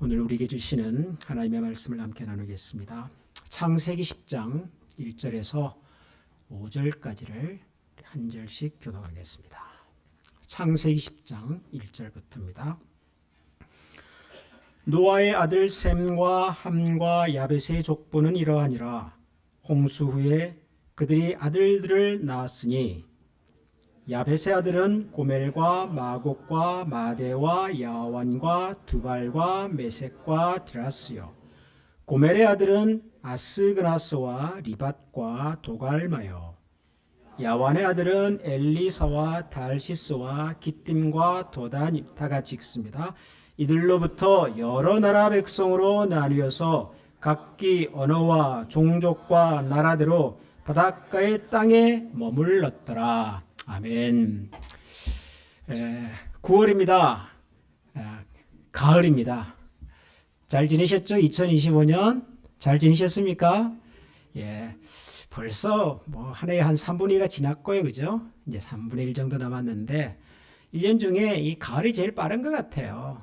오늘 우리에게 주시는 하나님의 말씀을 함께 나누겠습니다. 창세기 10장 1절에서 5절까지를 한 절씩 교독하겠습니다. 창세기 10장 1절부터입니다. 노아의 아들 셈과 함과 야벳의 족보는 이러하니라. 홍수 후에 그들이 아들들을 낳았으니 야벳의 아들은 고멜과 마곡과 마대와 야완과 두발과 메섹과 드라스요. 고멜의 아들은 아스그나스와 리밧과 도갈마요. 야완의 아들은 엘리사와 달시스와 기띔과 도다같이 있습니다. 이들로부터 여러 나라 백성으로 나뉘어서 각기 언어와 종족과 나라대로 바닷가의 땅에 머물렀더라. 아멘. 9월입니다. 가을입니다. 잘 지내셨죠? 2025년 잘 지내셨습니까? 예, 벌써 한 해에 한 3분의 2가 지났고요, 그죠? 이제 3분의 1 정도 남았는데 1년 중에 이 가을이 제일 빠른 것 같아요.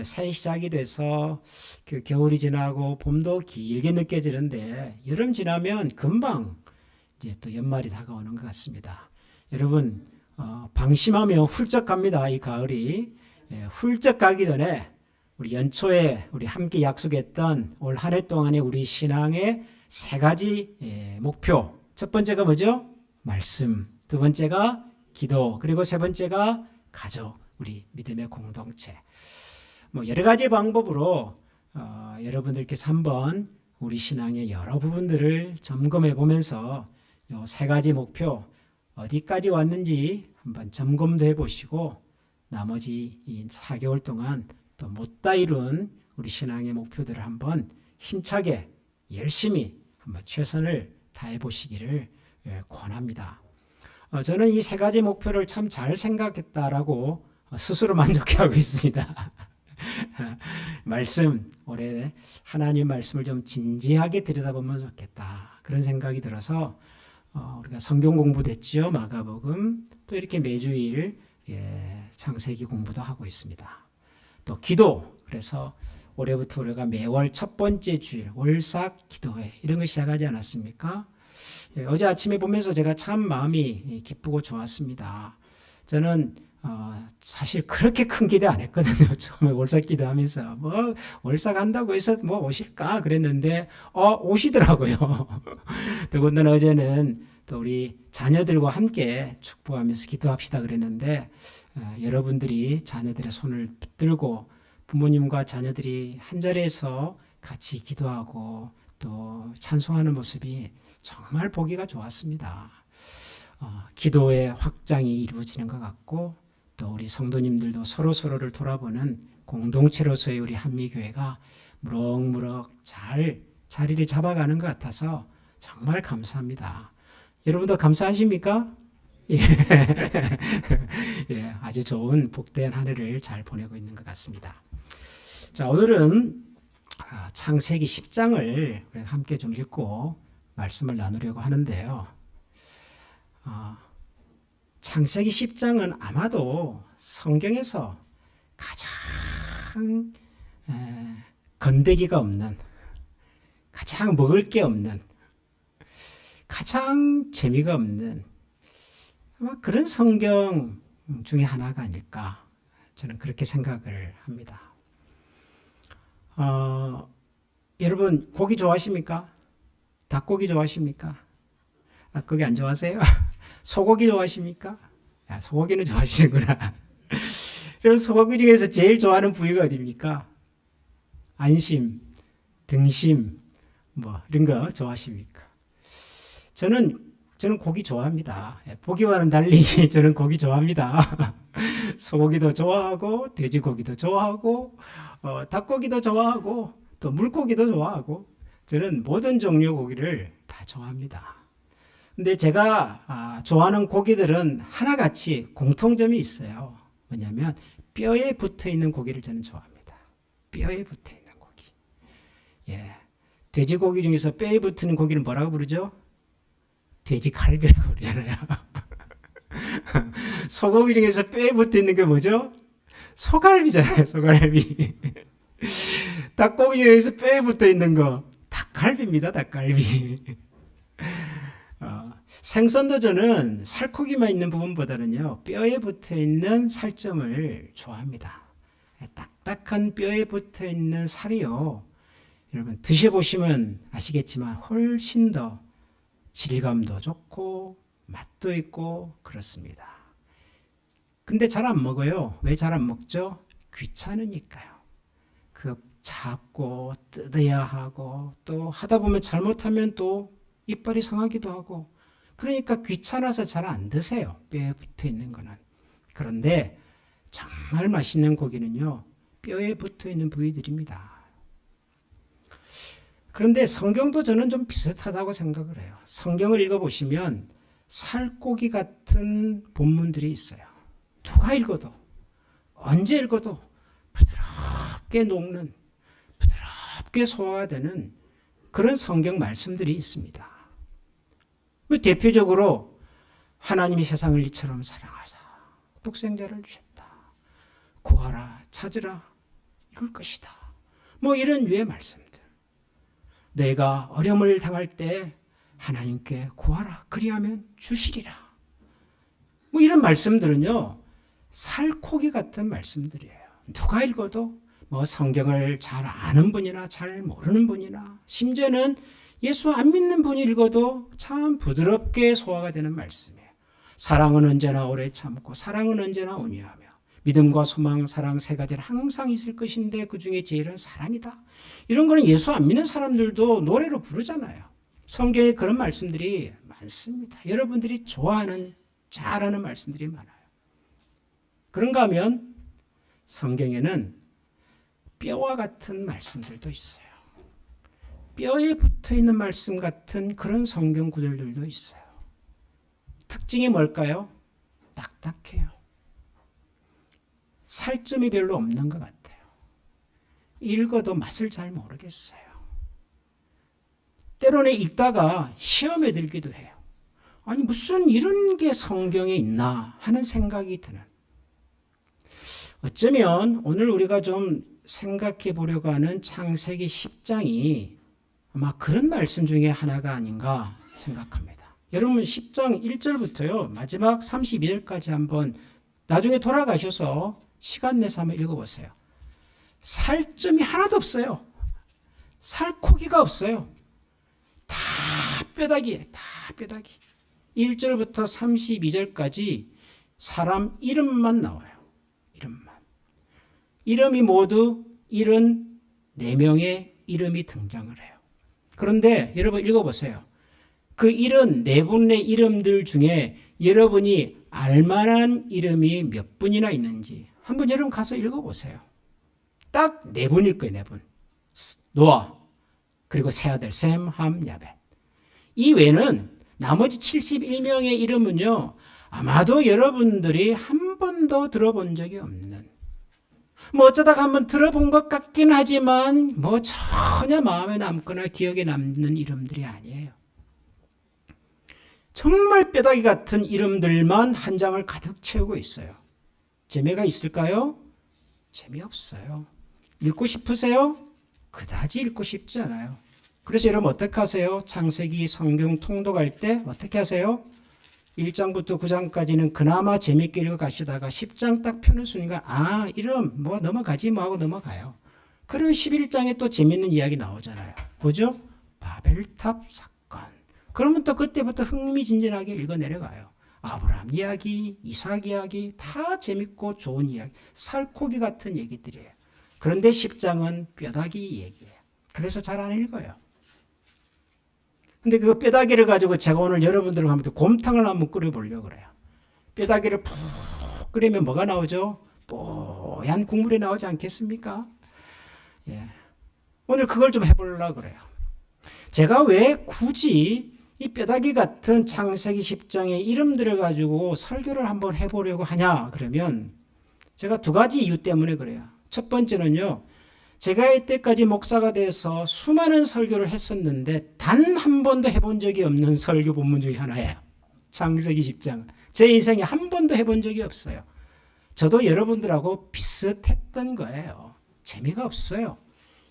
새 시작이 돼서 그 겨울이 지나고 봄도 길게 느껴지는데 여름 지나면 금방 이제 또 연말이 다가오는 것 같습니다. 여러분 방심하며 훌쩍 갑니다. 이 가을이 훌쩍 가기 전에 우리 연초에 우리 함께 약속했던 올 한 해 동안의 우리 신앙의 세 가지 목표. 첫 번째가 뭐죠? 말씀. 두 번째가 기도. 그리고 세 번째가 가족. 우리 믿음의 공동체. 여러 가지 방법으로 여러분들께서 한번 우리 신앙의 여러 부분들을 점검해 보면서 이 세 가지 목표 어디까지 왔는지 한번 점검도 해보시고 나머지 이 4개월 동안 또 못다 이룬 우리 신앙의 목표들을 한번 힘차게 열심히 한번 최선을 다해 보시기를 권합니다. 저는 이 세 가지 목표를 참 잘 생각했다라고 스스로 만족해하고 있습니다. 말씀, 올해 하나님 말씀을 좀 진지하게 들여다보면 좋겠다. 그런 생각이 들어서 우리가 성경 공부도 했죠. 마가복음 또 이렇게 매주일 창세기 공부도 하고 있습니다. 또 기도, 그래서 올해부터 우리가 매월 첫 번째 주일 월삭 기도회 이런 거 시작하지 않았습니까? 어제 아침에 보면서 제가 참 마음이 기쁘고 좋았습니다. 저는 사실 그렇게 큰 기대 안 했거든요. 처음에 월삭 기도하면서 월삭 한다고 해서 오실까 그랬는데 오시더라고요. 더군다나 어제는 또 우리 자녀들과 함께 축복하면서 기도합시다 그랬는데 여러분들이 자녀들의 손을 붙들고 부모님과 자녀들이 한 자리에서 같이 기도하고 또 찬송하는 모습이 정말 보기가 좋았습니다. 기도의 확장이 이루어지는 것 같고 또 우리 성도님들도 서로서로를 돌아보는 공동체로서의 우리 한미교회가 무럭무럭 잘 자리를 잡아가는 것 같아서 정말 감사합니다. 여러분도 감사하십니까? 예. 예, 아주 좋은 복된 한 해를 잘 보내고 있는 것 같습니다. 자, 오늘은 창세기 10장을 함께 좀 읽고 말씀을 나누려고 하는데요. 창세기 10장은 아마도 성경에서 가장 건더기가 없는, 가장 먹을 게 없는, 가장 재미가 없는 아마 그런 성경 중에 하나가 아닐까 저는 그렇게 생각을 합니다. 여러분 고기 좋아하십니까? 닭고기 좋아하십니까? 닭고기 안 좋아하세요? 소고기 좋아하십니까? 소고기는 좋아하시는구나. 그래서 소고기 중에서 제일 좋아하는 부위가 어디입니까? 안심, 등심, 이런 거 좋아하십니까? 저는 고기 좋아합니다. 보기와는 달리 저는 고기 좋아합니다. 소고기도 좋아하고, 돼지고기도 좋아하고, 닭고기도 좋아하고, 또 물고기도 좋아하고, 저는 모든 종류 고기를 다 좋아합니다. 근데 제가 좋아하는 고기들은 하나같이 공통점이 있어요. 뭐냐면 뼈에 붙어 있는 고기를 저는 좋아합니다. 뼈에 붙어 있는 고기. 예. 돼지고기 중에서 뼈에 붙는 고기를 뭐라고 부르죠? 돼지갈비라고 그러잖아요. 소고기 중에서 뼈에 붙어 있는 게 뭐죠? 소갈비잖아요. 소갈비. 닭고기 중에서 뼈에 붙어 있는 거 닭갈비입니다. 닭갈비. 생선도 저는 살코기만 있는 부분보다는요 뼈에 붙어 있는 살점을 좋아합니다. 딱딱한 뼈에 붙어 있는 살이요 여러분 드셔보시면 아시겠지만 훨씬 더 질감도 좋고 맛도 있고 그렇습니다. 근데 잘 안 먹어요. 왜 잘 안 먹죠? 귀찮으니까요. 그 잡고 뜯어야 하고 또 하다 보면 잘못하면 또 이빨이 상하기도 하고 그러니까 귀찮아서 잘 안 드세요. 뼈에 붙어 있는 거는. 그런데 정말 맛있는 고기는요 뼈에 붙어 있는 부위들입니다. 그런데 성경도 저는 좀 비슷하다고 생각을 해요. 성경을 읽어보시면 살코기 같은 본문들이 있어요. 누가 읽어도 언제 읽어도 부드럽게 녹는 부드럽게 소화가 되는 그런 성경 말씀들이 있습니다. 대표적으로 하나님이 세상을 이처럼 사랑하사 독생자를 주셨다. 구하라 찾으라 이룰 것이다. 뭐 이런 유의 말씀들. 내가 어려움을 당할 때 하나님께 구하라 그리하면 주시리라. 뭐 이런 말씀들은요 살코기 같은 말씀들이에요. 누가 읽어도 뭐 성경을 잘 아는 분이나 잘 모르는 분이나 심지어는 예수 안 믿는 분이 읽어도 참 부드럽게 소화가 되는 말씀이에요. 사랑은 언제나 오래 참고 사랑은 언제나 온유하며 믿음과 소망, 사랑 세 가지는 항상 있을 것인데 그중에 제일은 사랑이다. 이런 거는 예수 안 믿는 사람들도 노래로 부르잖아요. 성경에 그런 말씀들이 많습니다. 여러분들이 좋아하는 잘 아는 말씀들이 많아요. 그런가 하면 성경에는 뼈와 같은 말씀들도 있어요. 뼈에 붙어있는 말씀 같은 그런 성경 구절들도 있어요. 특징이 뭘까요? 딱딱해요. 살점이 별로 없는 것 같아요. 읽어도 맛을 잘 모르겠어요. 때로는 읽다가 시험에 들기도 해요. 아니 무슨 이런 게 성경에 있나 하는 생각이 드는. 어쩌면 오늘 우리가 좀 생각해 보려고 하는 창세기 10장이 아마 그런 말씀 중에 하나가 아닌가 생각합니다. 여러분 10장 1절부터요 마지막 32절까지 한번 나중에 돌아가셔서 시간 내서 한번 읽어보세요. 살점이 하나도 없어요. 살코기가 없어요. 다 뼈다귀예요. 다 뼈다귀. 1절부터 32절까지 사람 이름만 나와요. 이름만. 이름이 모두 74명의 이름이 등장을 해요. 그런데 여러분 읽어보세요. 그 74분의 이름들 중에 여러분이 알만한 이름이 몇 분이나 있는지 한번 여러분 가서 읽어보세요. 딱 4분일 거예요. 4분. 노아 그리고 세 아들 셈, 함, 야벳. 이 외에는 나머지 71명의 이름은요. 아마도 여러분들이 한 번도 들어본 적이 없는 뭐 어쩌다가 한번 들어본 것 같긴 하지만 뭐 전혀 마음에 남거나 기억에 남는 이름들이 아니에요. 정말 뼈다귀 같은 이름들만 한 장을 가득 채우고 있어요. 재미가 있을까요? 재미없어요. 읽고 싶으세요? 그다지 읽고 싶지 않아요. 그래서 여러분 어떻게 하세요? 창세기 성경 통독할 때 어떻게 하세요? 1장부터 9장까지는 그나마 재밌게 읽어가시다가 10장 딱 펴는 순간 이름 뭐 넘어가지 뭐 하고 넘어가요. 그러면 11장에 또 재밌는 이야기 나오잖아요. 뭐죠? 바벨탑 사건. 그러면 또 그때부터 흥미진진하게 읽어 내려가요. 아브라함 이야기, 이삭 이야기 다 재밌고 좋은 이야기. 살코기 같은 얘기들이에요. 그런데 10장은 뼈다귀 얘기예요. 그래서 잘 안 읽어요. 근데 그 뼈다귀를 가지고 제가 오늘 여러분들과 함께 곰탕을 한번 끓여보려고 그래요. 뼈다귀를 푹 끓이면 뭐가 나오죠? 뽀얀 국물이 나오지 않겠습니까? 예. 오늘 그걸 좀 해보려고 그래요. 제가 왜 굳이 이 뼈다귀 같은 창세기 10장의 이름들을 가지고 설교를 한번 해보려고 하냐 그러면 제가 두 가지 이유 때문에 그래요. 첫 번째는요. 제가 이때까지 목사가 돼서 수많은 설교를 했었는데 단 한 번도 해본 적이 없는 설교 본문 중에 하나예요. 창세기 10장. 제 인생에 한 번도 해본 적이 없어요. 저도 여러분들하고 비슷했던 거예요. 재미가 없어요.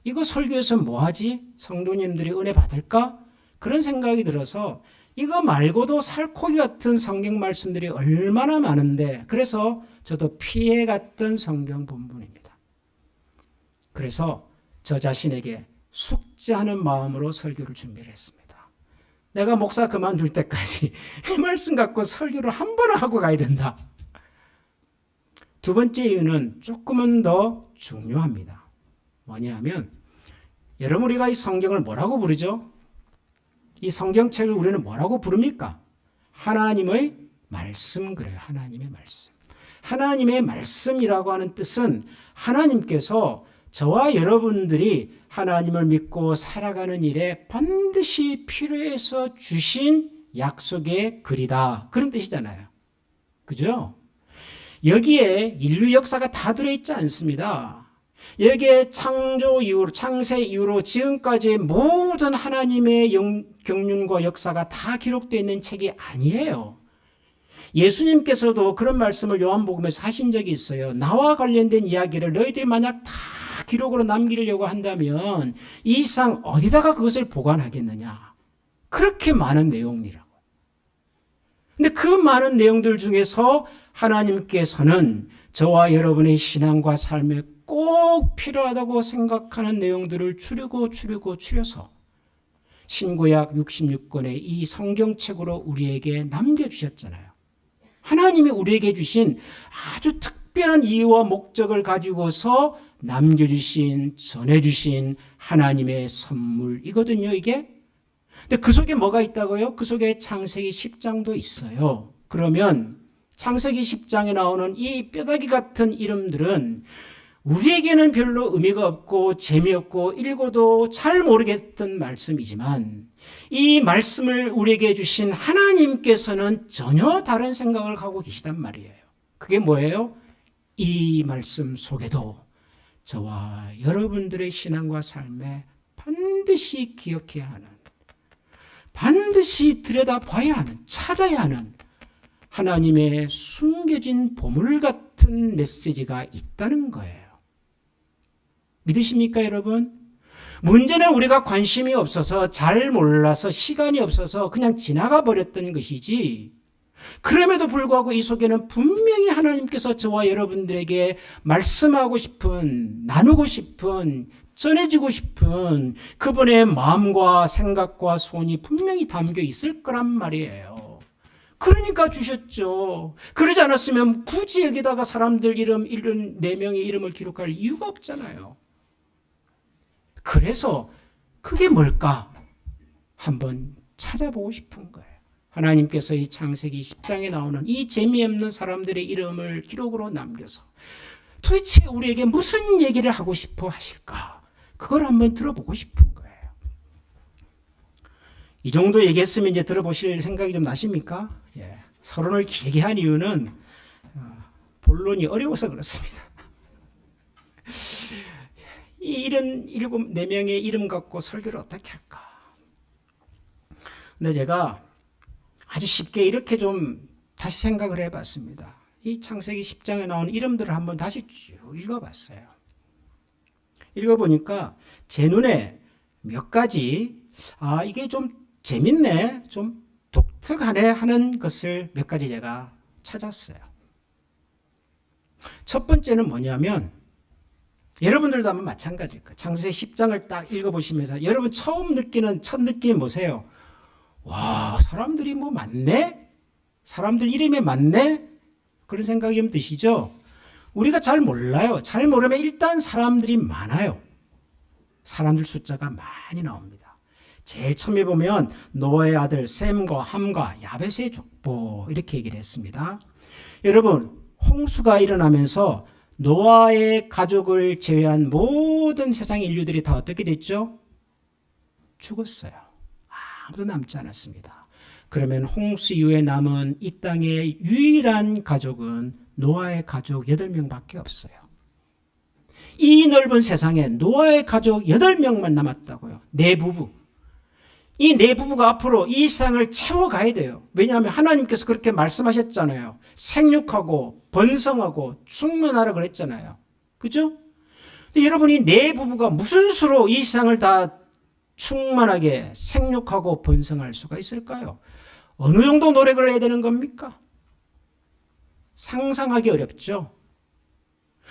이거 설교해서 뭐하지? 성도님들이 은혜 받을까? 그런 생각이 들어서 이거 말고도 살코기 같은 성경 말씀들이 얼마나 많은데, 그래서 저도 피해갔던 성경 본문입니다. 그래서 저 자신에게 숙제하는 마음으로 설교를 준비를 했습니다. 내가 목사 그만둘 때까지 이 말씀 갖고 설교를 한 번 하고 가야 된다. 두 번째 이유는 조금은 더 중요합니다. 뭐냐면, 여러분, 우리가 이 성경을 뭐라고 부르죠? 이 성경책을 우리는 뭐라고 부릅니까? 하나님의 말씀, 그래요. 하나님의 말씀. 하나님의 말씀이라고 하는 뜻은 하나님께서 저와 여러분들이 하나님을 믿고 살아가는 일에 반드시 필요해서 주신 약속의 글이다. 그런 뜻이잖아요. 그죠? 여기에 인류 역사가 다 들어있지 않습니다. 여기에 창조 이후로, 창세 이후로 지금까지의 모든 하나님의 경륜과 역사가 다 기록되어 있는 책이 아니에요. 예수님께서도 그런 말씀을 요한복음에서 하신 적이 있어요. 나와 관련된 이야기를 너희들이 만약 다 기록으로 남기려고 한다면 이 상 어디다가 그것을 보관하겠느냐. 그렇게 많은 내용이라고. 근데 그 많은 내용들 중에서 하나님께서는 저와 여러분의 신앙과 삶에 꼭 필요하다고 생각하는 내용들을 추려서 신구약 66권의 이 성경책으로 우리에게 남겨주셨잖아요. 하나님이 우리에게 주신 아주 특별한 이유와 목적을 가지고서 남겨주신, 전해주신 하나님의 선물이거든요, 이게. 근데 그 속에 뭐가 있다고요? 그 속에 창세기 10장도 있어요. 그러면 창세기 10장에 나오는 이 뼈다귀 같은 이름들은 우리에게는 별로 의미가 없고 재미없고 읽어도 잘 모르겠던 말씀이지만 이 말씀을 우리에게 주신 하나님께서는 전혀 다른 생각을 하고 계시단 말이에요. 그게 뭐예요? 이 말씀 속에도 저와 여러분들의 신앙과 삶에 반드시 기억해야 하는, 반드시 들여다봐야 하는, 찾아야 하는 하나님의 숨겨진 보물 같은 메시지가 있다는 거예요. 믿으십니까, 여러분? 문제는 우리가 관심이 없어서, 잘 몰라서, 시간이 없어서 그냥 지나가 버렸던 것이지, 그럼에도 불구하고 이 속에는 분명히 하나님께서 저와 여러분들에게 말씀하고 싶은, 나누고 싶은, 전해지고 싶은 그분의 마음과 생각과 소원이 분명히 담겨 있을 거란 말이에요. 그러니까 주셨죠. 그러지 않았으면 굳이 여기다가 사람들 이름, 4명의 이름을 기록할 이유가 없잖아요. 그래서 그게 뭘까? 한번 찾아보고 싶은 거예요. 하나님께서 이 창세기 10장에 나오는 이 재미없는 사람들의 이름을 기록으로 남겨서 도대체 우리에게 무슨 얘기를 하고 싶어 하실까? 그걸 한번 들어보고 싶은 거예요. 이 정도 얘기했으면 이제 들어보실 생각이 좀 나십니까? 예. 서론을 길게 한 이유는 본론이 어려워서 그렇습니다. 이 4명의 이름 갖고 설교를 어떻게 할까? 근데 제가 아주 쉽게 이렇게 좀 다시 생각을 해봤습니다. 이 창세기 10장에 나오는 이름들을 한번 다시 쭉 읽어봤어요. 읽어보니까 제 눈에 몇 가지, 이게 좀 재밌네, 좀 독특하네 하는 것을 몇 가지 제가 찾았어요. 첫 번째는 뭐냐면, 여러분들도 한번 마찬가지일 거예요. 창세기 10장을 딱 읽어보시면서 여러분 처음 느끼는 첫 느낌이 뭐세요? 와, 사람들이 뭐 많네? 사람들 이름이 많네? 그런 생각이 좀 드시죠? 우리가 잘 몰라요. 잘 모르면 일단 사람들이 많아요. 사람들 숫자가 많이 나옵니다. 제일 처음에 보면 노아의 아들 셈과 함과 야벳의 족보 이렇게 얘기를 했습니다. 여러분, 홍수가 일어나면서 노아의 가족을 제외한 모든 세상의 인류들이 다 어떻게 됐죠? 죽었어요. 아무도 남지 않았습니다. 그러면 홍수 이후에 남은 이 땅의 유일한 가족은 노아의 가족 8명밖에 없어요. 이 넓은 세상에 노아의 가족 8명만 남았다고요. 4부부. 이 4부부가 앞으로 이 세상을 채워가야 돼요. 왜냐하면 하나님께서 그렇게 말씀하셨잖아요. 생육하고 번성하고 충만하라 그랬잖아요. 그죠? 근데 여러분이 내 부부가 무슨 수로 이 세상을 다 충만하게 생육하고 번성할 수가 있을까요? 어느 정도 노력을 해야 되는 겁니까? 상상하기 어렵죠.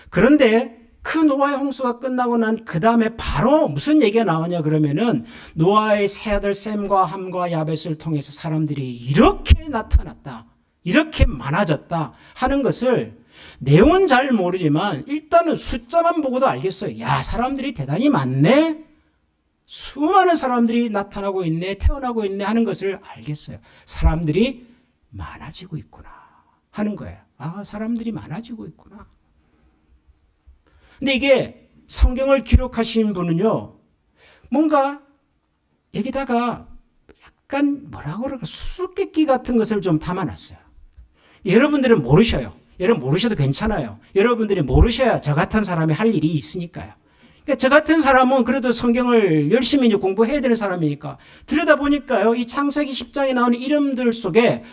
그런데 그 노아의 홍수가 끝나고 난 그 다음에 바로 무슨 얘기가 나오냐 그러면은 노아의 세 아들 셈과 함과 야벳을 통해서 사람들이 이렇게 나타났다, 이렇게 많아졌다 하는 것을 내용은 잘 모르지만 일단은 숫자만 보고도 알겠어요. 야, 사람들이 대단히 많네, 수많은 사람들이 나타나고 있네, 태어나고 있네 하는 것을 알겠어요. 사람들이 많아지고 있구나 하는 거예요. 아, 사람들이 많아지고 있구나. 근데 이게 성경을 기록하신 분은요, 뭔가 여기다가 약간 뭐라고 그럴까, 수수께끼 같은 것을 좀 담아놨어요. 여러분들은 모르셔요. 여러분 모르셔도 괜찮아요. 여러분들이 모르셔야 저 같은 사람이 할 일이 있으니까요. 그러니까 저 같은 사람은 그래도 성경을 열심히 이제 공부해야 되는 사람이니까 들여다보니까요, 이 창세기 10장에 나오는 이름들 속에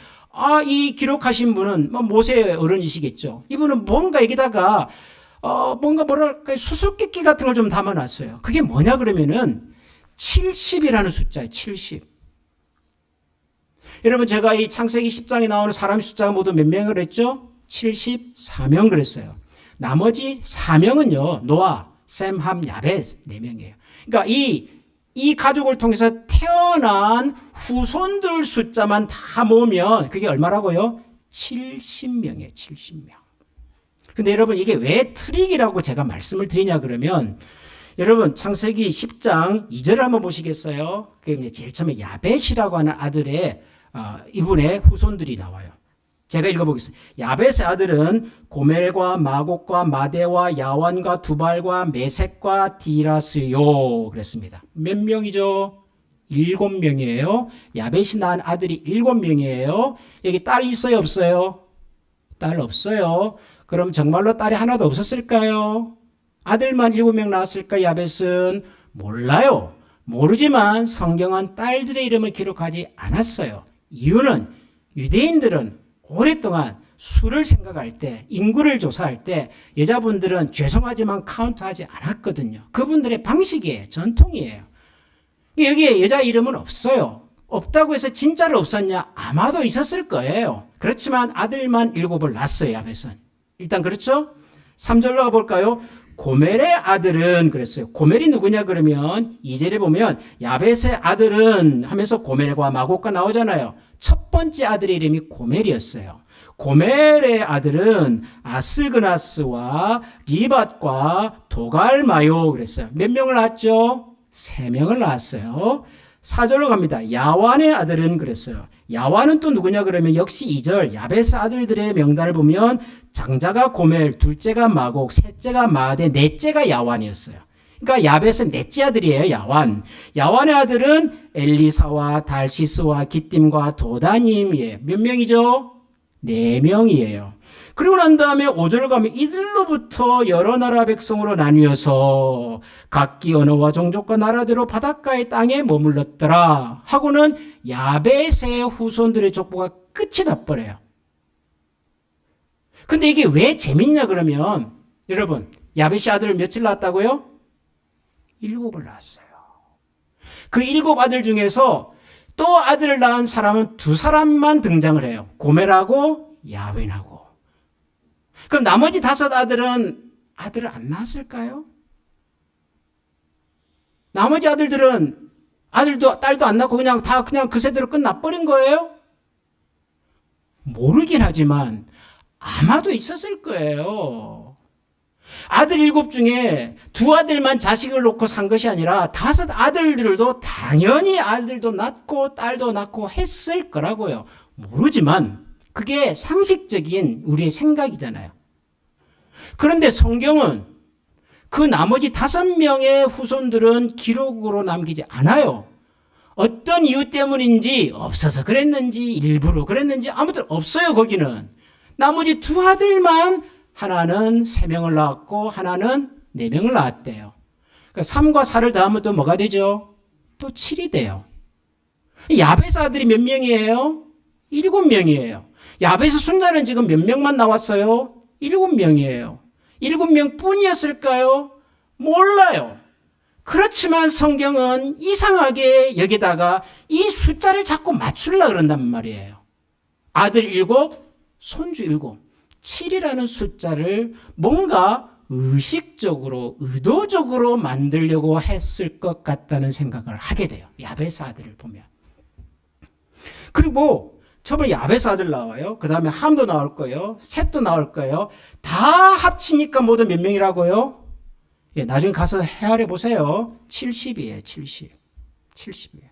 이 기록하신 분은 모세 어른이시겠죠. 이분은 뭔가 여기다가 뭔가 뭐랄까 수수께끼 같은 걸 좀 담아놨어요. 그게 뭐냐 그러면은 70이라는 숫자예요. 70. 여러분, 제가 이 창세기 10장에 나오는 사람 숫자가 모두 몇 명을 했죠? 74명 그랬어요. 나머지 4명은요, 노아, 셈, 함, 야벳 4명이에요. 그러니까 이 가족을 통해서 태어난 후손들 숫자만 다 모으면 그게 얼마라고요? 70명이에요. 70명. 근데 여러분, 이게 왜 트릭이라고 제가 말씀을 드리냐 그러면, 여러분 창세기 10장 2절을 한번 보시겠어요? 그게 제일 처음에 야벳이라고 하는 아들의 이분의 후손들이 나와요. 제가 읽어보겠습니다. 야벳의 아들은 고멜과 마곡과 마대와 야완과 두발과 메색과 디라스요 그랬습니다. 몇 명이죠? 7명이에요. 야벳이 낳은 아들이 7명이에요. 여기 딸 있어요, 없어요? 딸 없어요. 그럼 정말로 딸이 하나도 없었을까요? 아들만 7명 낳았을까? 야벳은 몰라요. 모르지만 성경은 딸들의 이름을 기록하지 않았어요. 이유는 유대인들은 오랫동안 수를 생각할 때, 인구를 조사할 때 여자분들은 죄송하지만 카운트하지 않았거든요. 그분들의 방식이에요. 전통이에요. 여기에 여자 이름은 없어요. 없다고 해서 진짜로 없었냐? 아마도 있었을 거예요. 그렇지만 아들만 7을 낳았어요, 야벳은. 일단 그렇죠? 3절로 가볼까요? 고멜의 아들은 그랬어요. 고멜이 누구냐 그러면 2절에 보면 야벳의 아들은 하면서 고멜과 마곡과 나오잖아요. 첫 번째 아들의 이름이 고멜이었어요. 고멜의 아들은 아스그나스와 리밧과 도갈마요 그랬어요. 몇 명을 낳았죠? 3명을 낳았어요. 4절로 갑니다. 야완의 아들은 그랬어요. 야완은 또 누구냐 그러면 역시 2절 야벳의 아들들의 명단을 보면 장자가 고멜, 둘째가 마곡, 셋째가 마대, 넷째가 야완이었어요. 그러니까 야벳은 넷째 아들이에요. 야완. 야완의 아들은 엘리사와 달시스와 기띔과 도다님이에요. 몇 명이죠? 4명이에요. 그리고 난 다음에 5절 가면 이들로부터 여러 나라 백성으로 나뉘어서 각기 언어와 종족과 나라대로 바닷가의 땅에 머물렀더라 하고는 야벳의 후손들의 족보가 끝이 나버려요. 근데 이게 왜 재밌냐 그러면 여러분, 야벳이 아들을 며칠 낳았다고요? 7을 낳았어요. 그 7 아들 중에서 또 아들을 낳은 사람은 2사람만 등장을 해요. 고멜하고 야웬하고. 그럼 나머지 5 아들은 아들을 안 낳았을까요? 나머지 아들들은 딸도 안 낳고 그냥 그 세대로 끝나버린 거예요? 모르긴 하지만 아마도 있었을 거예요. 아들 7 중에 2 아들만 자식을 놓고 산 것이 아니라 5 아들들도 당연히 아들도 낳고 딸도 낳고 했을 거라고요. 모르지만 그게 상식적인 우리의 생각이잖아요. 그런데 성경은 그 나머지 5명의 후손들은 기록으로 남기지 않아요. 어떤 이유 때문인지, 없어서 그랬는지, 일부러 그랬는지 아무튼 없어요. 거기는. 나머지 2 아들만 하나는 3명을 낳았고 하나는 4명을 낳았대요. 그러니까 3과 4를 더하면 또 뭐가 되죠? 또 7이 돼요. 야벳 아들이 몇 명이에요? 7명이에요. 야벳의 순자는 지금 몇 명만 나왔어요? 7명이에요. 7명 뿐이었을까요? 몰라요. 그렇지만 성경은 이상하게 여기다가 이 숫자를 자꾸 맞추려고 그런단 말이에요. 아들 7, 손주 7. 7이라는 숫자를 뭔가 의식적으로, 의도적으로 만들려고 했을 것 같다는 생각을 하게 돼요. 야베스 아들을 보면. 그리고 처음에 야베스 아들 나와요. 그 다음에 함도 나올 거예요. 셋도 나올 거예요. 다 합치니까 모두 몇 명이라고요? 예, 나중에 가서 헤아려 보세요. 70이에요. 70이에요.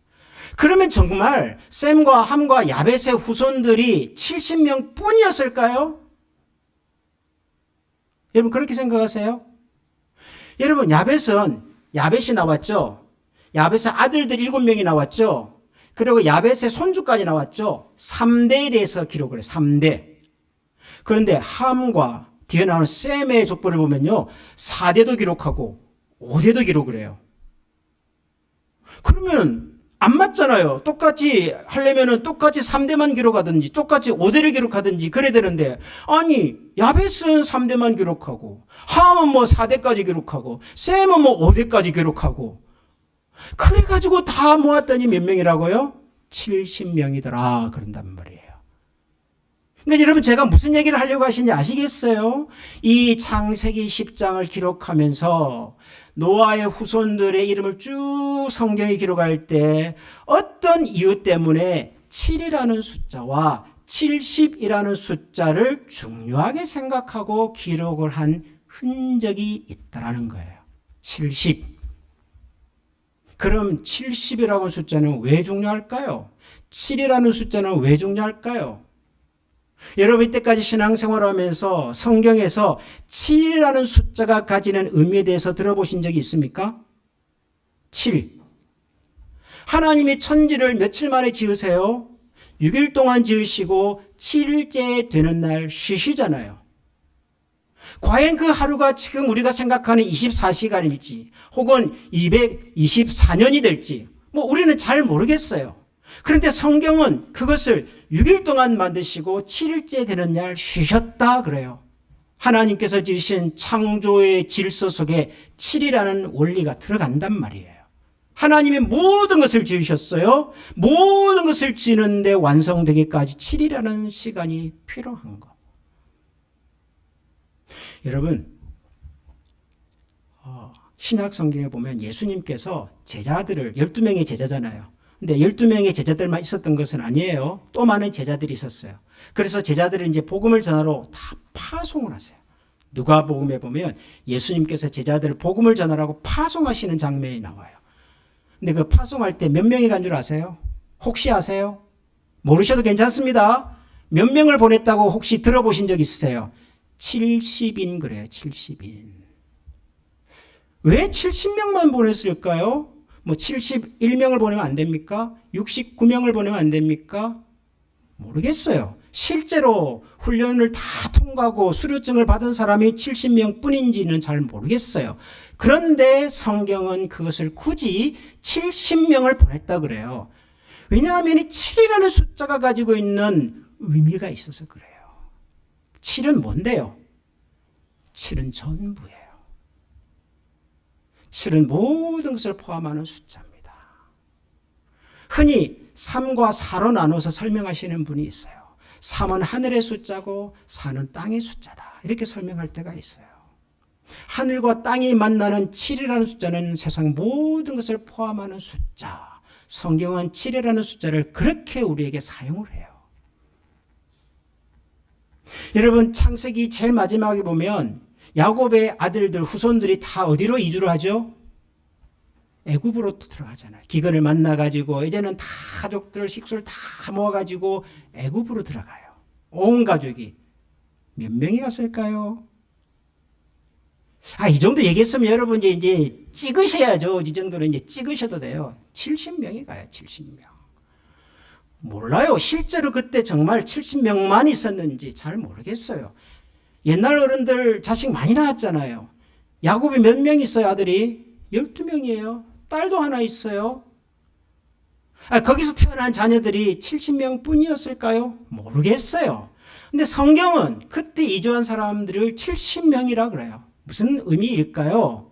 그러면 정말 셈과 함과 야벳의 후손들이 70명 뿐이었을까요? 여러분 그렇게 생각하세요? 여러분 야벳이 나왔죠. 야벳의 아들들 7명이 나왔죠. 그리고 야벳의 손주까지 나왔죠. 3대에 대해서 기록을 해요. 3대. 그런데 함과 뒤에 나오는 셈의 족보를 보면요. 4대도 기록하고 5대도 기록을 해요. 그러면 안 맞잖아요. 똑같이 하려면은 똑같이 3대만 기록하든지 똑같이 5대를 기록하든지 그래야 되는데 아니 야벳은 3대만 기록하고 함은 뭐 4대까지 기록하고 셈은 뭐 5대까지 기록하고 그래가지고 다 모았더니 몇 명이라고요? 70명이더라 그런단 말이에요. 그러니까 여러분 제가 무슨 얘기를 하려고 하시는지 아시겠어요? 이 창세기 10장을 기록하면서 노아의 후손들의 이름을 쭉 성경에 기록할 때 어떤 이유 때문에 7이라는 숫자와 70이라는 숫자를 중요하게 생각하고 기록을 한 흔적이 있다는 거예요. 70. 그럼 70이라는 숫자는 왜 중요할까요? 7이라는 숫자는 왜 중요할까요? 여러분 이때까지 신앙생활하면서 성경에서 7이라는 숫자가 가지는 의미에 대해서 들어보신 적이 있습니까? 7. 하나님이 천지를 며칠 만에 지으세요? 6일 동안 지으시고 7일째 되는 날 쉬시잖아요. 과연 그 하루가 지금 우리가 생각하는 24시간일지 혹은 224년이 될지 뭐 우리는 잘 모르겠어요. 그런데 성경은 그것을 6일 동안 만드시고 7일째 되는 날 쉬셨다 그래요. 하나님께서 지으신 창조의 질서 속에 7이라는 원리가 들어간단 말이에요. 하나님이 모든 것을 지으셨어요. 모든 것을 지는데 완성되기까지 7이라는 시간이 필요한 거. 여러분 신약 성경에 보면 예수님께서 제자들을 12명의 제자잖아요. 근데 12명의 제자들만 있었던 것은 아니에요. 또 많은 제자들이 있었어요. 그래서 제자들은 이제 복음을 전하러 다 파송을 하세요. 누가복음에 보면 예수님께서 제자들을 복음을 전하라고 파송하시는 장면이 나와요. 근데 그 파송할 때 몇 명이 간 줄 아세요? 혹시 아세요? 모르셔도 괜찮습니다. 몇 명을 보냈다고 혹시 들어보신 적 있으세요? 70인 그래요. 70인. 왜 70명만 보냈을까요? 뭐 71명을 보내면 안 됩니까? 69명을 보내면 안 됩니까? 모르겠어요. 실제로 훈련을 다 통과하고 수료증을 받은 사람이 70명 뿐인지는 잘 모르겠어요. 그런데 성경은 그것을 굳이 70명을 보냈다 그래요. 왜냐하면 이 7이라는 숫자가 가지고 있는 의미가 있어서 그래요. 7은 뭔데요? 7은 전부예요. 7은 모든 것을 포함하는 숫자입니다. 흔히 3과 4로 나눠서 설명하시는 분이 있어요. 3은 하늘의 숫자고 4는 땅의 숫자다. 이렇게 설명할 때가 있어요. 하늘과 땅이 만나는 7이라는 숫자는 세상 모든 것을 포함하는 숫자. 성경은 7이라는 숫자를 그렇게 우리에게 사용을 해요. 여러분 창세기 제일 마지막에 보면 야곱의 아들들 후손들이 다 어디로 이주를 하죠? 애굽으로 들어가잖아요. 기근을 만나가지고 이제는 다 가족들 식수를 다 모아가지고 애굽으로 들어가요. 온 가족이 몇 명이 갔을까요? 이 정도 얘기했으면 여러분 이제 찍으셔야죠. 이 정도는 이제 찍으셔도 돼요. 70명이 가요. 70명. 몰라요. 실제로 그때 정말 70명만 있었는지 잘 모르겠어요. 옛날 어른들 자식 많이 낳았잖아요. 야곱이 몇 명 있어요, 아들이? 12명이에요. 딸도 하나 있어요. 거기서 태어난 자녀들이 70명 뿐이었을까요? 모르겠어요. 근데 성경은 그때 이주한 사람들을 70명이라 그래요. 무슨 의미일까요?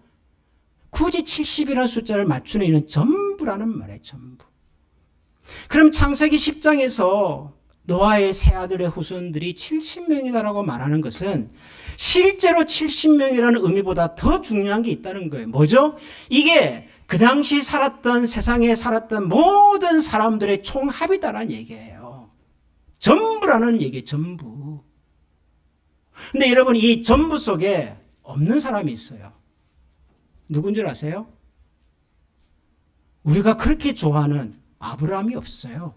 굳이 70이라는 숫자를 맞추는 이는 전부라는 말이에요. 전부. 그럼 창세기 10장에서 노아의 세 아들의 후손들이 70명이다라고 말하는 것은 실제로 70명이라는 의미보다 더 중요한 게 있다는 거예요. 뭐죠? 이게 그 당시 살았던 세상에 살았던 모든 사람들의 총합이다라는 얘기예요. 전부라는 얘기예요. 전부. 근데 여러분 이 전부 속에 없는 사람이 있어요. 누군 줄 아세요? 우리가 그렇게 좋아하는 아브라함이 없어요.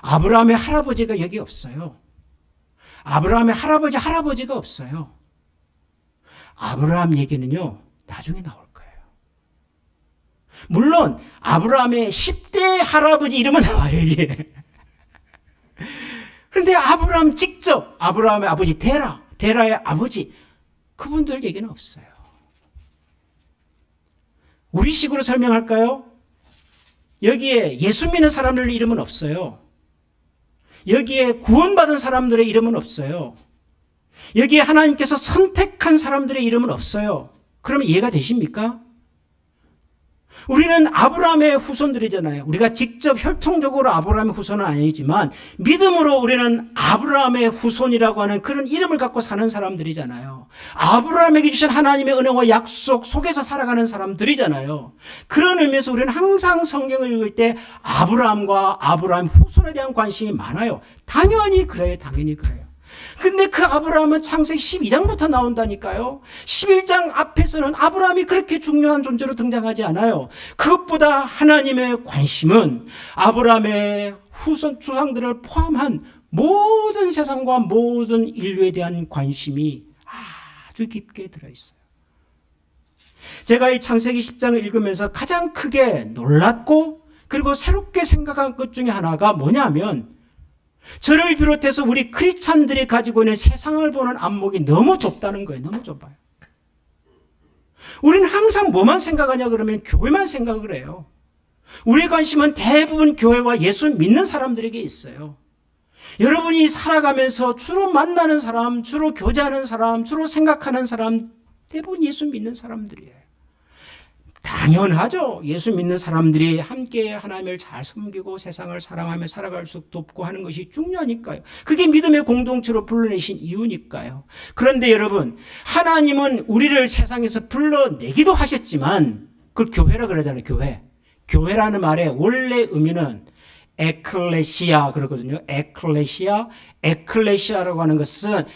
아브라함의 할아버지가 여기 없어요. 아브라함의 할아버지가 없어요. 아브라함 얘기는요, 나중에 나올 거예요. 물론 아브라함의 10대 할아버지 이름은 나와요, 이게. 그런데 아브라함 직접, 아브라함의 아버지 데라의 아버지, 그분들 얘기는 없어요. 우리식으로 설명할까요? 여기에 예수 믿는 사람들 이름은 없어요. 여기에 구원받은 사람들의 이름은 없어요. 여기에 하나님께서 선택한 사람들의 이름은 없어요. 그러면 이해가 되십니까? 우리는 아브라함의 후손들이잖아요. 우리가 직접 혈통적으로 아브라함의 후손은 아니지만 믿음으로 우리는 아브라함의 후손이라고 하는 그런 이름을 갖고 사는 사람들이잖아요. 아브라함에게 주신 하나님의 은혜와 약속 속에서 살아가는 사람들이잖아요. 그런 의미에서 우리는 항상 성경을 읽을 때 아브라함과 아브라함 후손에 대한 관심이 많아요. 당연히 그래요. 당연히 그래요. 근데 그 아브라함은 창세기 12장부터 나온다니까요. 11장 앞에서는 아브라함이 그렇게 중요한 존재로 등장하지 않아요. 그것보다 하나님의 관심은 아브라함의 후손 조상들을 포함한 모든 세상과 모든 인류에 대한 관심이 아주 깊게 들어있어요. 제가 이 창세기 10장을 읽으면서 가장 크게 놀랐고 그리고 새롭게 생각한 것 중에 하나가 뭐냐면 저를 비롯해서 우리 크리스찬들이 가지고 있는 세상을 보는 안목이 너무 좁다는 거예요. 너무 좁아요. 우리는 항상 뭐만 생각하냐 그러면 교회만 생각을 해요. 우리의 관심은 대부분 교회와 예수 믿는 사람들에게 있어요. 여러분이 살아가면서 주로 만나는 사람, 주로 교제하는 사람, 주로 생각하는 사람 대부분 예수 믿는 사람들이에요. 당연하죠. 예수 믿는 사람들이 함께 하나님을 잘 섬기고 세상을 사랑하며 살아갈 수 돕고 하는 것이 중요하니까요. 그게 믿음의 공동체로 불러내신 이유니까요. 그런데 여러분, 하나님은 우리를 세상에서 불러내기도 하셨지만 그걸 교회라 그러잖아요. 교회라는 말의 원래 의미는 에클레시아 그러거든요. 에클레시아라고 하는 것은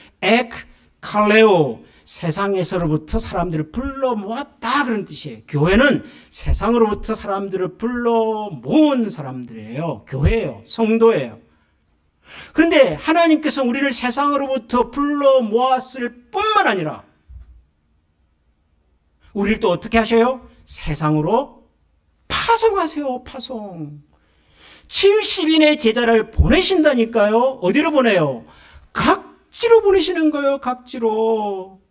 칼레오 세상에서로부터 사람들을 불러 모았다 그런 뜻이에요. 교회는 세상으로부터 사람들을 불러 모은 사람들이에요. 교회예요. 성도예요. 그런데 하나님께서 우리를 세상으로부터 불러 모았을 뿐만 아니라 우리를 또 어떻게 하셔요? 세상으로 파송하세요. 파송. 70인의 제자를 보내신다니까요. 어디로 보내요? 각지로 보내시는 거예요. 각지로.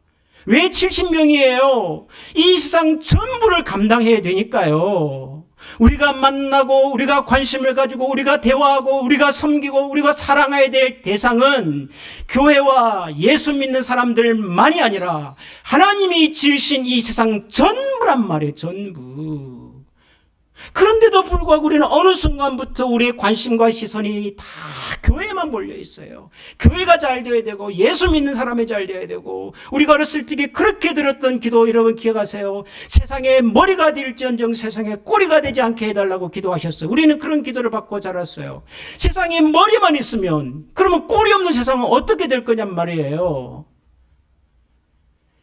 왜 70명이에요? 이 세상 전부를 감당해야 되니까요. 우리가 만나고 우리가 관심을 가지고 우리가 대화하고 우리가 섬기고 우리가 사랑해야 될 대상은 교회와 예수 믿는 사람들만이 아니라 하나님이 지으신 이 세상 전부란 말이에요. 전부. 그런데도 불구하고 우리는 어느 순간부터 우리의 관심과 시선이 다 교회에만 몰려 있어요. 교회가 잘 되어야 되고 예수 믿는 사람이 잘 되어야 되고 우리가 어렸을 적에 그렇게 들었던 기도 여러분 기억하세요? 세상에 머리가 될지언정 세상에 꼬리가 되지 않게 해달라고 기도하셨어요. 우리는 그런 기도를 받고 자랐어요. 세상에 머리만 있으면 그러면 꼬리 없는 세상은 어떻게 될 거냔 말이에요.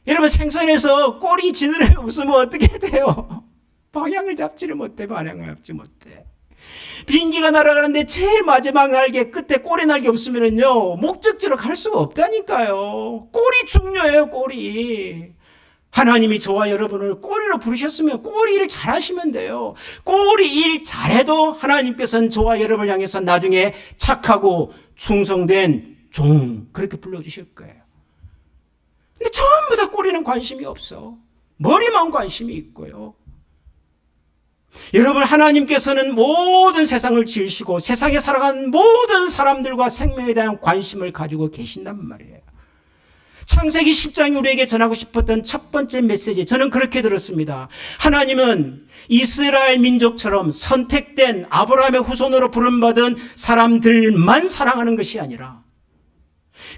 여러분 생선에서 꼬리 지느러미 없으면 어떻게 돼요? 방향을 잡지를 못해. 방향을 잡지 못해. 비행기가 날아가는데 제일 마지막 날개 끝에 꼬리 날개 없으면요 목적지로 갈 수가 없다니까요. 꼬리 중요해요. 꼬리. 하나님이 저와 여러분을 꼬리로 부르셨으면 꼬리 일 잘하시면 돼요. 꼬리 일 잘해도 하나님께서는 저와 여러분을 향해서 나중에 착하고 충성된 종 그렇게 불러주실 거예요. 근데 전부 다 꼬리는 관심이 없어. 머리만 관심이 있고요. 여러분 하나님께서는 모든 세상을 지으시고 세상에 살아가는 모든 사람들과 생명에 대한 관심을 가지고 계신단 말이에요. 창세기 10장이 우리에게 전하고 싶었던 첫 번째 메시지, 저는 그렇게 들었습니다. 하나님은 이스라엘 민족처럼 선택된 아브라함의 후손으로 부름받은 사람들만 사랑하는 것이 아니라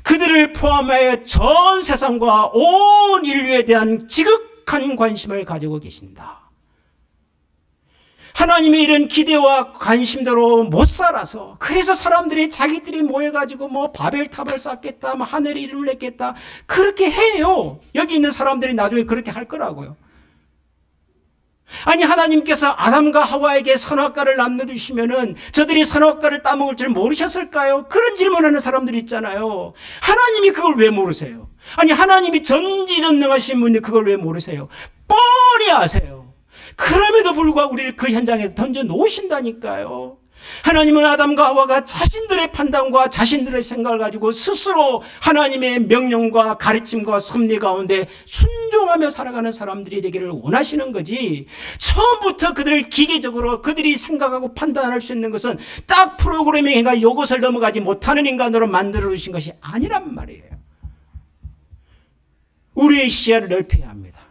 그들을 포함하여 전 세상과 온 인류에 대한 지극한 관심을 가지고 계신다. 하나님의 이런 기대와 관심대로 못 살아서, 그래서 사람들이 자기들이 모여가지고 뭐 바벨탑을 쌓겠다, 뭐 하늘의 이름을 냈겠다, 그렇게 해요. 여기 있는 사람들이 나중에 그렇게 할 거라고요. 아니, 하나님께서 아담과 하와에게 선악과를 나눠주시면은 저들이 선악과를 따먹을 줄 모르셨을까요? 그런 질문하는 사람들이 있잖아요. 하나님이 그걸 왜 모르세요? 아니, 하나님이 전지전능하신 분인데 그걸 왜 모르세요? 뻔히 아세요. 그럼에도 불구하고 우리를 그 현장에 던져 놓으신다니까요. 하나님은 아담과 하와가 자신들의 판단과 자신들의 생각을 가지고 스스로 하나님의 명령과 가르침과 섭리 가운데 순종하며 살아가는 사람들이 되기를 원하시는 거지, 처음부터 그들을 기계적으로 그들이 생각하고 판단할 수 있는 것은 딱 프로그래밍해가 이것을 넘어가지 못하는 인간으로 만들어 주신 것이 아니란 말이에요. 우리의 시야를 넓혀야 합니다.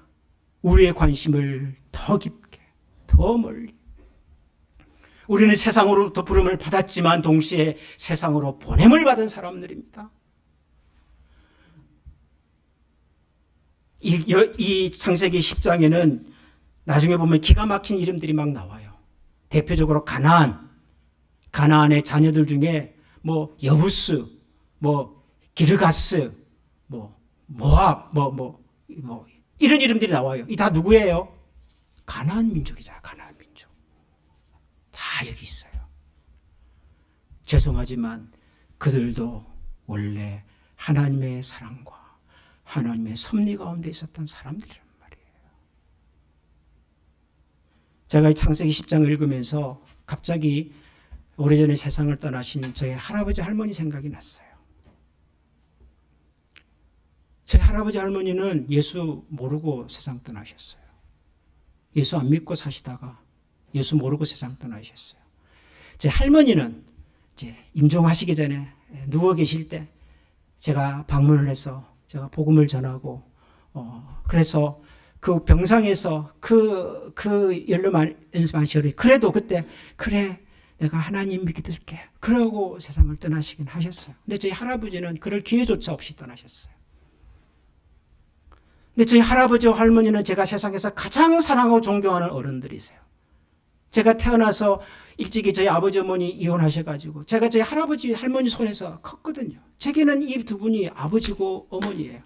우리의 관심을 더 깊게, 더 멀리. 우리는 세상으로부터 부름을 받았지만 동시에 세상으로 보냄을 받은 사람들입니다. 이 창세기 10장에는 나중에 보면 기가 막힌 이름들이 막 나와요. 대표적으로 가나안의 자녀들 중에 뭐 여부스, 뭐 기르가스, 뭐 모압, 이런 이름들이 나와요. 이 다 누구예요? 가나안 민족이잖아요. 가나안 민족. 다 여기 있어요. 죄송하지만 그들도 원래 하나님의 사랑과 하나님의 섭리 가운데 있었던 사람들이란 말이에요. 제가 이 창세기 10장을 읽으면서 갑자기 오래전에 세상을 떠나신 저희 할아버지 할머니 생각이 났어요. 저희 할아버지 할머니는 예수 모르고 세상 떠나셨어요. 예수 안 믿고 사시다가 예수 모르고 세상 떠나셨어요. 제 할머니는 이제 임종하시기 전에 누워 계실 때 제가 방문을 해서 제가 복음을 전하고, 그래서 그 병상에서 그 연로만 시절에 그래도 그때 그래 내가 하나님 믿을게 그러고 세상을 떠나시긴 하셨어요. 근데 저희 할아버지는 그럴 기회조차 없이 떠나셨어요. 근데 저희 할아버지와 할머니는 제가 세상에서 가장 사랑하고 존경하는 어른들이세요. 제가 태어나서 일찍이 저희 아버지 어머니 이혼하셔가지고 제가 저희 할아버지 할머니 손에서 컸거든요. 제게는 이 두 분이 아버지고 어머니예요.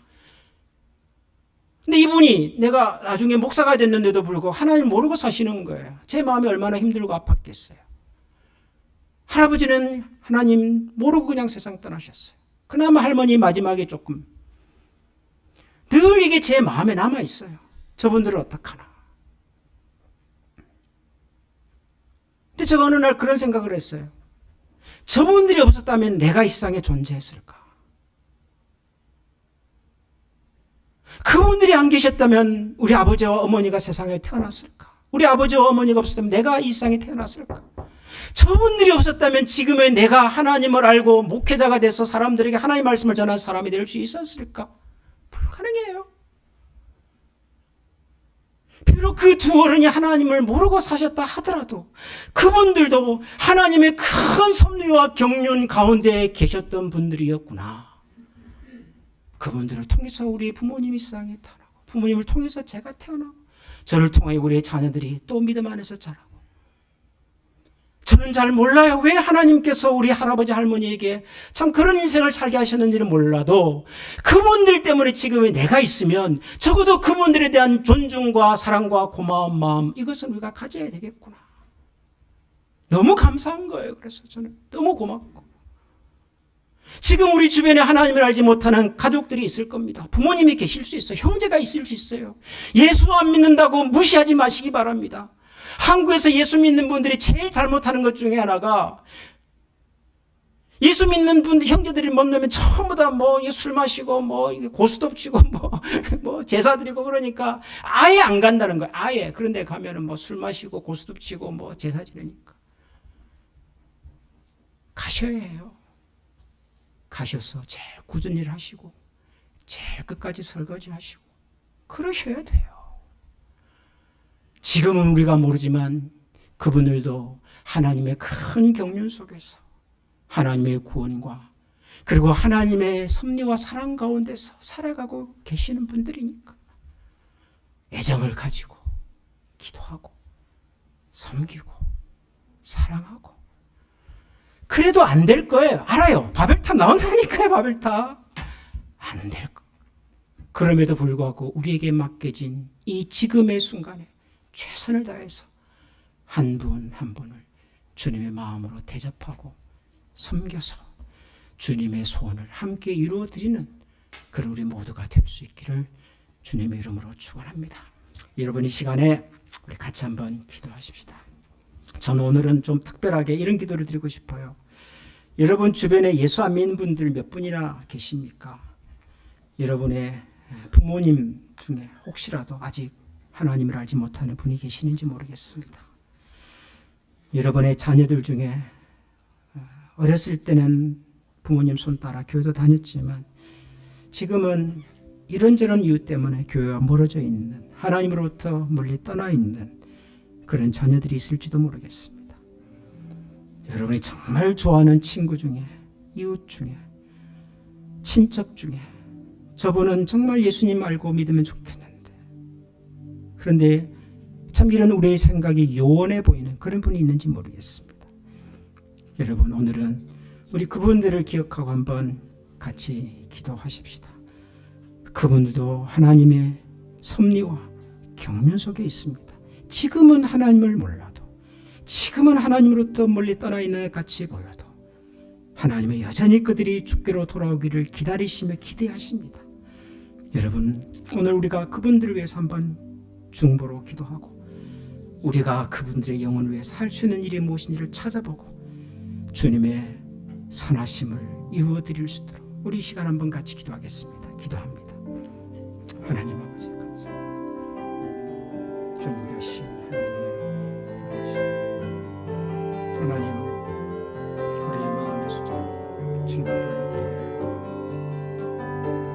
근데 이분이 내가 나중에 목사가 됐는데도 불구하고 하나님 모르고 사시는 거예요. 제 마음이 얼마나 힘들고 아팠겠어요. 할아버지는 하나님 모르고 그냥 세상 떠나셨어요. 그나마 할머니 마지막에 조금, 늘 이게 제 마음에 남아있어요. 저분들은 어떡하나. 근데 제가 어느 날 그런 생각을 했어요. 저분들이 없었다면 내가 이 세상에 존재했을까? 그분들이 안 계셨다면 우리 아버지와 어머니가 세상에 태어났을까? 우리 아버지와 어머니가 없었다면 내가 이 세상에 태어났을까? 저분들이 없었다면 지금의 내가 하나님을 알고 목회자가 돼서 사람들에게 하나님의 말씀을 전한 사람이 될 수 있었을까? 불가능해요. 비록 그 두 어른이 하나님을 모르고 사셨다 하더라도 그분들도 하나님의 큰 섭리와 경륜 가운데 계셨던 분들이었구나. 그분들을 통해서 우리 부모님이 세상에 태어나고, 부모님을 통해서 제가 태어나고, 저를 통하여 우리의 자녀들이 또 믿음 안에서 자라고. 저는 잘 몰라요. 왜 하나님께서 우리 할아버지 할머니에게 참 그런 인생을 살게 하셨는지는 몰라도 그분들 때문에 지금의 내가 있으면 적어도 그분들에 대한 존중과 사랑과 고마운 마음, 이것은 우리가 가져야 되겠구나. 너무 감사한 거예요. 그래서 저는 너무 고맙고. 지금 우리 주변에 하나님을 알지 못하는 가족들이 있을 겁니다. 부모님이 계실 수 있어요. 형제가 있을 수 있어요. 예수 안 믿는다고 무시하지 마시기 바랍니다. 한국에서 예수 믿는 분들이 제일 잘못하는 것 중에 하나가, 예수 믿는 분 형제들이 만나면 전부 다 뭐 술 마시고 뭐 고스톱 치고 뭐 제사 드리고 그러니까 아예 안 간다는 거예요. 아예. 그런데 가면은 뭐 술 마시고 고스톱 치고 뭐 제사 지내니까. 가셔야 해요. 가셔서 제일 굳은 일 하시고 제일 끝까지 설거지하시고 그러셔야 돼요. 지금은 우리가 모르지만 그분들도 하나님의 큰 경륜 속에서 하나님의 구원과 그리고 하나님의 섭리와 사랑 가운데서 살아가고 계시는 분들이니까 애정을 가지고 기도하고 섬기고 사랑하고 그래도 안 될 거예요. 알아요. 바벨탑 나온다니까요. 바벨탑 안 될 거. 그럼에도 불구하고 우리에게 맡겨진 이 지금의 순간에 최선을 다해서 한 분 한 분을 주님의 마음으로 대접하고 섬겨서 주님의 소원을 함께 이루어드리는 그런 우리 모두가 될 수 있기를 주님의 이름으로 축원합니다. 여러분 이 시간에 우리 같이 한번 기도하십시다. 저는 오늘은 좀 특별하게 이런 기도를 드리고 싶어요. 여러분 주변에 예수 안 믿는 분들 몇 분이나 계십니까? 여러분의 부모님 중에 혹시라도 아직 하나님을 알지 못하는 분이 계시는지 모르겠습니다. 여러분의 자녀들 중에 어렸을 때는 부모님 손 따라 교회도 다녔지만 지금은 이런저런 이유 때문에 교회와 멀어져 있는 하나님으로부터 멀리 떠나 있는 그런 자녀들이 있을지도 모르겠습니다. 여러분이 정말 좋아하는 친구 중에 이웃 중에 친척 중에 저분은 정말 예수님 알고 믿으면 좋겠는데 그런데 참 이런 우리의 생각이 요원해 보이는 그런 분이 있는지 모르겠습니다. 여러분 오늘은 우리 그분들을 기억하고 한번 같이 기도하십시다. 그분들도 하나님의 섭리와 경륜 속에 있습니다. 지금은 하나님을 몰라도 지금은 하나님으로부터 멀리 떠나 있는 것 같이 보여도 하나님은 여전히 그들이 주께로 돌아오기를 기다리시며 기대하십니다. 여러분 오늘 우리가 그분들을 위해서 한번 중보로 기도하고 우리가 그분들의 영혼을 위해서 할 수 있는 일이 무엇인지를 찾아보고 주님의 선하심을 이루어드릴 수 있도록 우리 이 시간 한번 같이 기도하겠습니다. 기도합니다. 하나님 아버지 감사합니다. 존귀하신 하나님 우리의 마음의 소장 주님 보여드려요.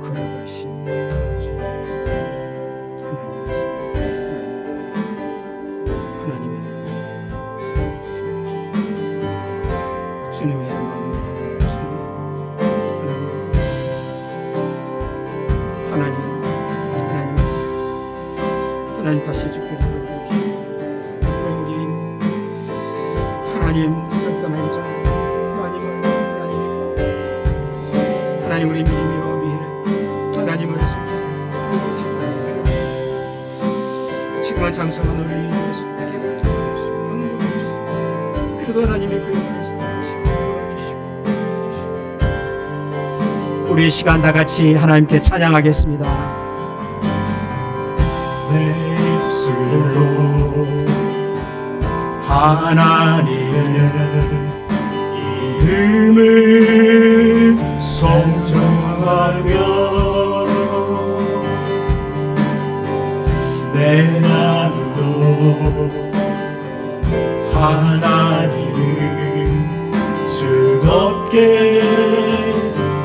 걸어가신 주님 하나님의 주님의 마음 하나님 다시 주께 돌아오시고 우리 하나님 설득하는 자 하나님 우리 믿음이와 미래 하나님을 지금은 장성한 우리 예수 되게 도와주시고 그래도 하나님이 그 영광을 도와주시고 우리 이 시간 다 같이 하나님께 찬양하겠습니다. 내 입술로 하나님의 이름을 성정하며 내 마음으로 하나님을 즐겁게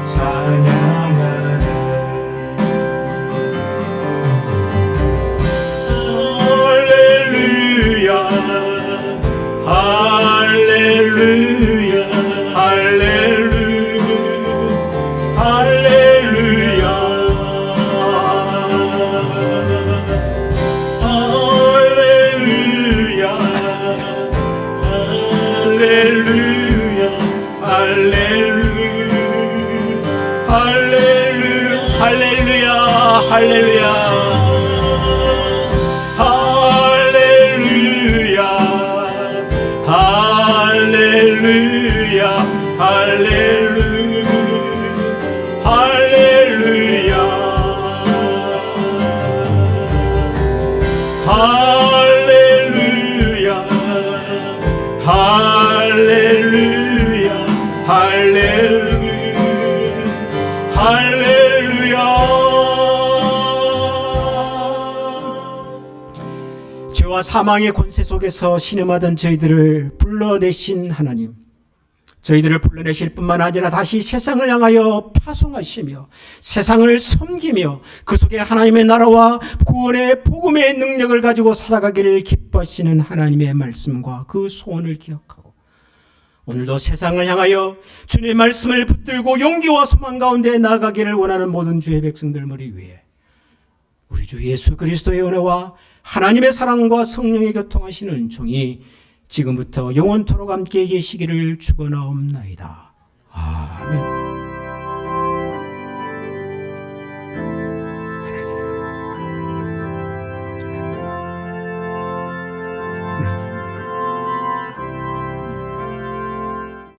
찬양하네. 할렐루야 할렐루야 할렐루야 할렐루야 할렐루야 할렐루야 할렐루야 할렐루야 할렐루야 할렐루야 할렐루야 할렐루야 할렐루야. 죄와 사망의 권세 속에서 신음하던 저희들을 불러내신 하나님, 저희들을 불러내실 뿐만 아니라 다시 세상을 향하여 파송하시며 세상을 섬기며 그 속에 하나님의 나라와 구원의 복음의 능력을 가지고 살아가기를 기뻐하시는 하나님의 말씀과 그 소원을 기억하고 오늘도 세상을 향하여 주님의 말씀을 붙들고 용기와 소망 가운데 나아가기를 원하는 모든 주의 백성들 머리 위에 우리 주 예수 그리스도의 은혜와 하나님의 사랑과 성령의 교통하시는 종이 지금부터 영원토록 함께 계시기를 축원하옵나이다. 아멘.